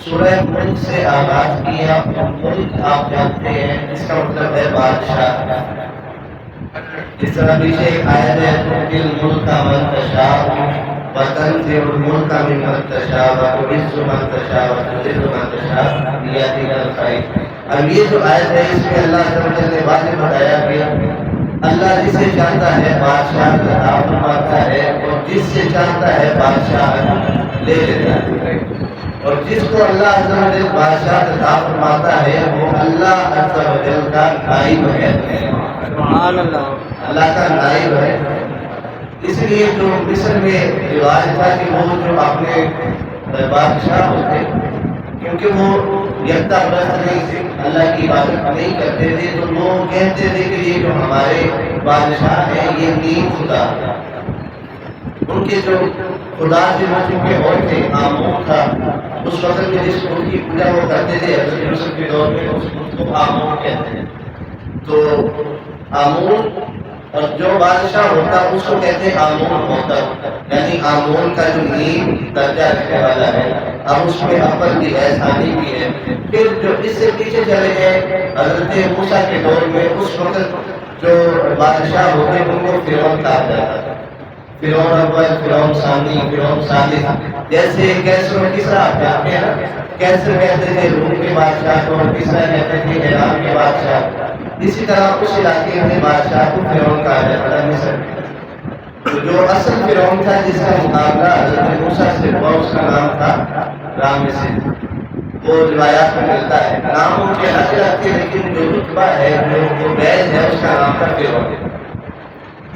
سورہ ملک سے آغاز کیا. ملک آپ جانتے ہیں اس کا مطلب ہے بادشاہ. اس طرح پیچھے ایک آیت ہے تؤتی الملک من تشاء وتنزع الملک ممن تشاء وتعز من تشاء وتذل من تشاء بيدك الخير. اب یہ جو آیت ہے اس میں اللہ عز و جل نے واضح بتایا کہ اللہ جسے چاہتا ہے بادشاہ عطا فرماتا ہے اور جس سے چاہتا ہے بادشاہ لے لیتا ہے. اور جس کو اللہ عز و جل بادشاہ عطا فرماتا ہے وہ اللہ عز و جل کا نائب ہے. سبحان اللہ. اللہ کا نائب ہے. اس لیے جو مصر میں رواج تھا کہ وہ جو اپنے بادشاہ ہوتے کیونکہ وہ یکتا پرست نہیں تھے, اللہ کی عبادت نہیں کرتے تھے, تو لوگ کہتے تھے کہ یہ جو ہمارے بادشاہ ہیں یہ نیم خدا. ان کے جو خدا سے وہ چونکہ اور تھے آمون تھا اس وقت میں جس ان کی پوجا وہ کرتے تھے حضرت یوسف کے دور میں اس کو آمون کہتے ہیں. تو آمون اور جو بادشاہ ہوتا اس کو کہتے ہیں آمون ہوتا, یعنی آمون کا جو نیم درجہ رکھنے والا ہے. اب اس میں اول بھی ہے ثانی بھی ہے. پھر جو اس سے پیچھے چلے گئے حضرت موسیٰ کے دور میں اس وقت جو بادشاہ ہوتے ان کو فرعون کہا جاتا تھا. فرعون اول, فرعون ثانی, فرعون ثالث. جیسے کیسر و کسریٰ آپ جانتے ہیں نا, کیسر کہتے تھے روم کے بادشاہ کو اور کسریٰ کہتے تھے ایران کے بادشاہ. اسی طرح اس علاقے میں بادشاہ کو فرعون کہا جاتا تھا مصر میں. جو اصل فرعون تھا جس کا مقابلہ حضرت موسیٰ سے ہوا اس کا نام تھا رامسیس. وہ روایات میں ملتا ہے, نام ان کے الگ الگ تھے لیکن جو رتبہ ہے جو بیج ہے اس کا نام تھا فرعون.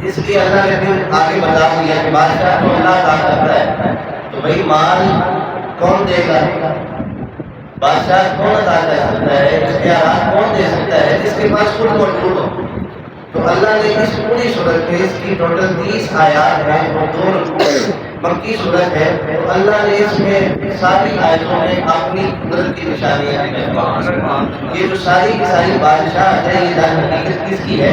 اس لیے اللہ نے پھر آگے بتا دیا کہ بادشاہ تو اللہ ادا کرتا ہے, تو بھائی مال کون دے گا, بادشاہ کون ادا کر سکتا ہے, اختیارات کون دے سکتا ہے جس کے پاس خود موجود ہو. تو اللہ نے اس پوری صورت میں اس کی ٹوٹل 30 آیات ہیں اور 2 مکی صورت ہے. تو اللہ نے اس میں ساری آیتوں میں اپنی قدرت کی نشانیاں دی. یہ جو ساری کی ساری بادشاہ ہے یہ حقیقت کس کی ہے,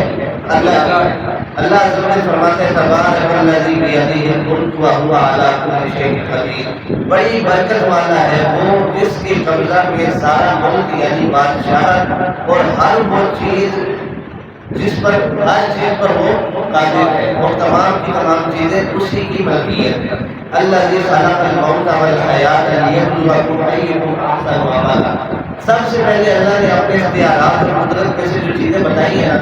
اللہ کی. اللہ عز و جل فرماتے ہیں تبارک الذی بیدہ الملک وہو علی کل شیء قدیر. بڑی برکت والا ہے وہ جس کے قبضہ میں سارا ملک یعنی بادشاہ اور ہر وہ چیز جس پر ہر چیز پر وہ قادر ہے اور تمام کی تمام چیزیں اسی کی ملکیت ہے. الذی خلق الموت والحیات لیبلوکم ایکم احسن عملا. سب سے پہلے اللہ نے اپنے اختیارات اور قدرت میں سے جو چیزیں بتائی ہیں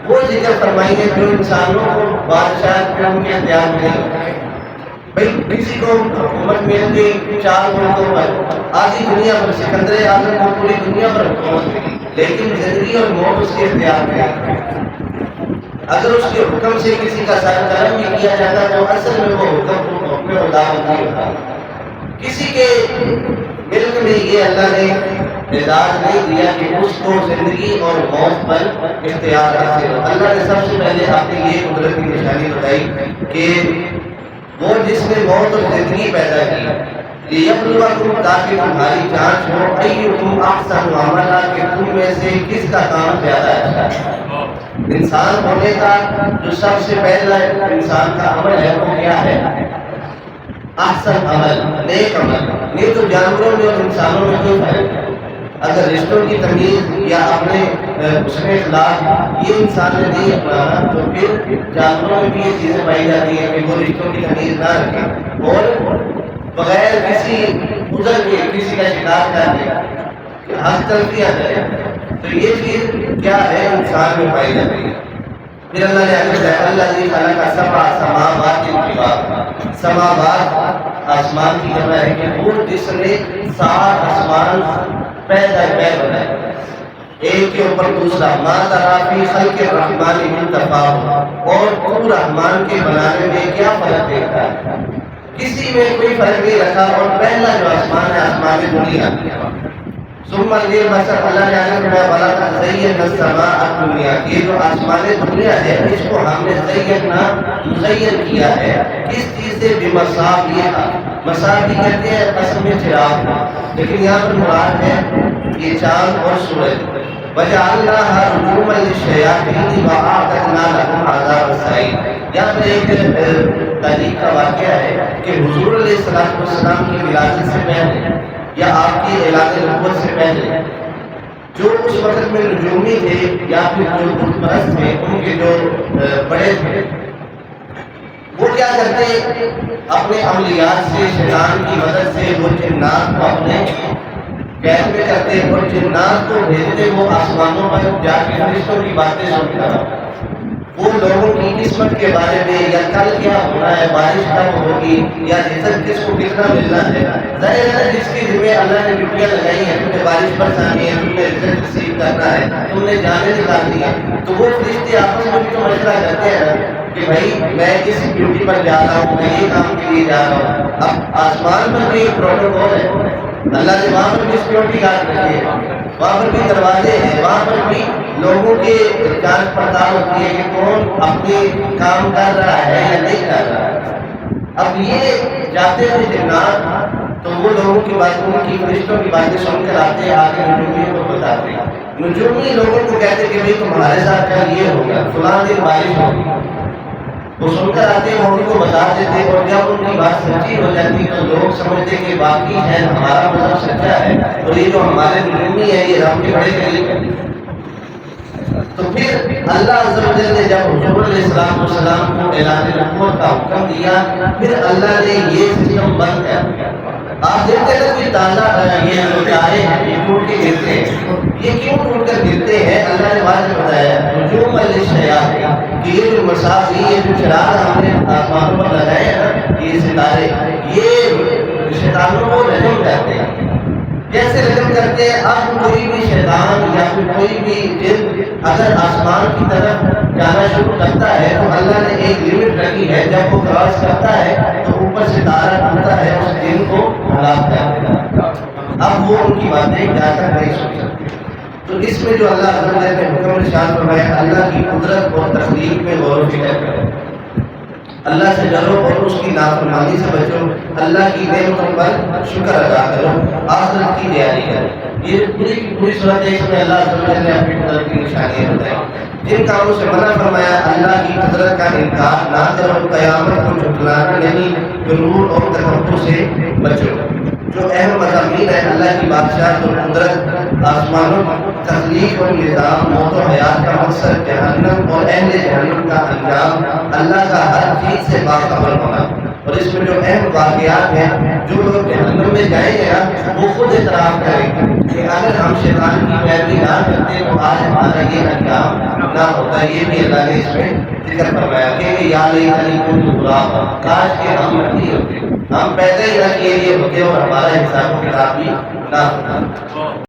وہ ذکر فرمائی ہے جو انسانوں کو بادشاہ کے ان کے اختیار میں نہیں. بھائی کسی کو حکومت مل گئی 4 ملکوں پر, آدھی دنیا پر, سکندر اعظم کو پوری دنیا پر حکومت ملی, لیکن زندگی اور موت اس کے اختیار میں ہے. اگر اس کے حکم سے کسی کا سر قلم بھی کیا جاتا تو اصل میں وہ حکم خدا نہیں ہوتا. کسی کے ملک میں یہ اللہ نے اعزاز نہیں دیا کہ اس کو زندگی اور موت پر اختیار حاصل ہو. اللہ نے سب سے پہلے آپ نے یہ قدرت کی نشانی بتائی کہ وہ جس نے موت اور زندگی پیدا کی لیبلوکم تاکہ تمہاری جانچ ہو ایکم احسن عملا کہ تم میں سے کس کا کام زیادہ اچھا ہے. انسان ہونے کا جو سب سے پہلا انسان کا عمل ہے وہ کیا ہے, احسن عمل, نیک عمل. نہیں تو جانوروں میں اور انسانوں میں کوئی فرق ہے. اگر رشتوں کی تمیز یا اپنے اس میں اخلاق یہ انسان نے نہیں اپنانا تو پھر جانوروں میں بھی یہ چیزیں پائی جاتی ہیں کہ وہ رشتوں کی تمیز نہ رکھیں اور بغیر کسی عذر کے کسی کا شکار کر دے, حق تلفیہ کرے. تو یہ چیز کیا ہے انسان میں پائی جاتی ہے. پھر اللہ نے آگے بتایا الذی خلق سبع سماوات طباقا. سماوات آسمان کی جمع ہے کہ وہ جس نے 7 آسمان پیدا بنائے ایک کے اوپر دوسرا. ما تری فی خلق الرحمن من تفاوت. اور رحمان کے بنانے میں کیا فرق دیکھا ہے, کسی میں کوئی فرق نہیں رکھا. اور پہلا جو آسمان ہے آسمان دنیا. ثم الليل بشر اللہ نے آگے بڑھایا بلا زینا السماء الدنیا. یہ جو آسمان دنیا ہے اس کو ہم نے مزین کیا ہے کس چیز سے, بمصابیح. مصابیح کہتے ہیں اصل میں چراغ, لیکن یہاں پر مراد ہے یہ چاند اور سورج. وجعلناها رجوما للشیاطین واعتدنا لهم عذاب السعیر. یہاں پر ایک تاریخ کا واقعہ ہے کہ حضور علیہ السلام کی ولادت سے پہلے یا آپ کی اعلان نبوت سے پہلے جو اس وقت میں نجومی تھے یا پھر جو بت پرست تھے، ان کے جو بڑے تھے، وہ کیا کرتے؟ اپنے عملیات سے، شیطان کی مدد سے وہ جنات کو اپنے قید میں کرتے اور جنات کو بھیجتے وہ آسمانوں پر جا کے فرشتوں کی باتیں سنتا، وہ لوگوں کی قسمت کے بارے میں، یا کل کیا ہونا ہے، بارش کب ہوگی، یا رزق کس کو کتنا ملنا ہے۔ ظاہر ہے جس کی ذمہ اللہ نے ڈیوٹیاں لگائی ہیں، تم نے بارش برسانی ہے، تم نے رزق ریسیو کرنا ہے، تم نے جانیں نکالنی ہے، تو وہ فرشتے آپس میں بھی تو مشورہ کرتے ہیں کہ بھائی میں اس ڈیوٹی پر جا رہا ہوں، میں یہ کام کے لیے جا رہا ہوں۔ اب آسمان پر بھی ایک پروٹوکول ہے، اللہ نے وہاں پر بھی سیکورٹی گارڈ رکھے ہیں، وہاں پر بھی دروازے ہیں، وہاں پر بھی لوگوں کے جانچ پڑتال ہوتی ہے کہ کون اپنے کام کر رہا ہے یا نہیں کر رہا ہے۔ اب یہ جاتے ہوئے جنات تو وہ لوگوں کی باتوں کی، فرشتوں کی باتیں سن کر آتے ہیں، آگے نجومیوں کو بتاتے ہیں، نجومی لوگوں کو کہتے کہ بھائی تمہارے ساتھ کل یہ ہوگا، فلاں دن بارش ہوگی، وہ سن کر آتے ہیں، وہ ان کو بتا دیتے، اور جب ان کی بات سچی ہو جاتی تو لوگ سمجھتے کہ باقی ہے ہمارا مذہب سچا ہے، اور یہ جو ہمارے نجومی ہے یہ رب کے بڑے قریب ہے۔ تو پھر اللہ عز و جل نے جب حضور علیہ السلام کو اعلان نبوت کا حکم دیا، پھر اللہ نے یہ سسٹم بند کر دیا۔ آپ دیکھتے ہیں کوئی تازہ یہ تارے ہیں یہ ٹوٹ کے گرتے ہیں، یہ کیوں ٹوٹ کر گرتے ہیں؟ اللہ نے واضح بتایا نجوم للشیاطین کہ یہ جو مصابیح، یہ جو چراغ ہم نے آسمانوں پر لگائے ہیں نا، یہ ستارے، یہ شیطانوں کو رجم کرتے ہیں۔ کیسے رجم کرتے ہیں؟ اب کوئی بھی شیطان یا پھر کوئی بھی جن اگر آسمان کی طرف جانا شروع کرتا ہے تو اللہ نے ایک لمٹ رکھی ہے، جب وہ کراس کرتا ہے تو اوپر سے تارا ٹوٹتا ہے، اس جن کو ہلاک کر دیتا ہے۔ اب وہ ان کی باتیں جا کر نہیں سن سکتے۔ تو اس میں جو اللہ عز و جل نے حکم ارشاد فرمایا، اللہ کی قدرت اور تخلیق میں غور و فکر کرو، اللہ سے ڈرو اور اس کی نافرمانی سے بچو، اللہ کی نعمتوں پر شکر ادا کرو، آخرت کی تیاری کرو۔ یہ پوری صورت ہے، اس میں اللہ عز و جل نے اپنی قدرت کی نشانیاں بتائی۔ جن کاموں سے منع فرمایا، اللہ کی قدرت کا انکار نہ کرو، قیامت کو جھٹلانا نہیں، غرور اور تکبر سے بچو۔ جو اہم مضامین ہے اللہ کی بادشاہت اور قدرت، آسمانوں تخلیق اور نظام، موت و حیات کا مقصد، جہنم اور اہل جہنم کا انجام، اللہ کا ہر چیز سے باخبر ہونا۔ اور اس میں جو اہم واقعات ہیں، جو لوگ جہنم میں جائیں گے وہ خود اعتراف کریں گے کہ اگر ہم شیطان کی پیروی نہ کرتے تو آج ہمارا یہ انجام نہ ہوتا۔ یہ بھی اللہ نے اس میں ذکر فرمایا کہ یا لیتنی کنت ترابا، کاش کہ ہم مٹی ہوتے، ہم پیدا ہی نہ کیے ہوتے اور ہمارا حساب و کتاب بھی نہ ہوتا۔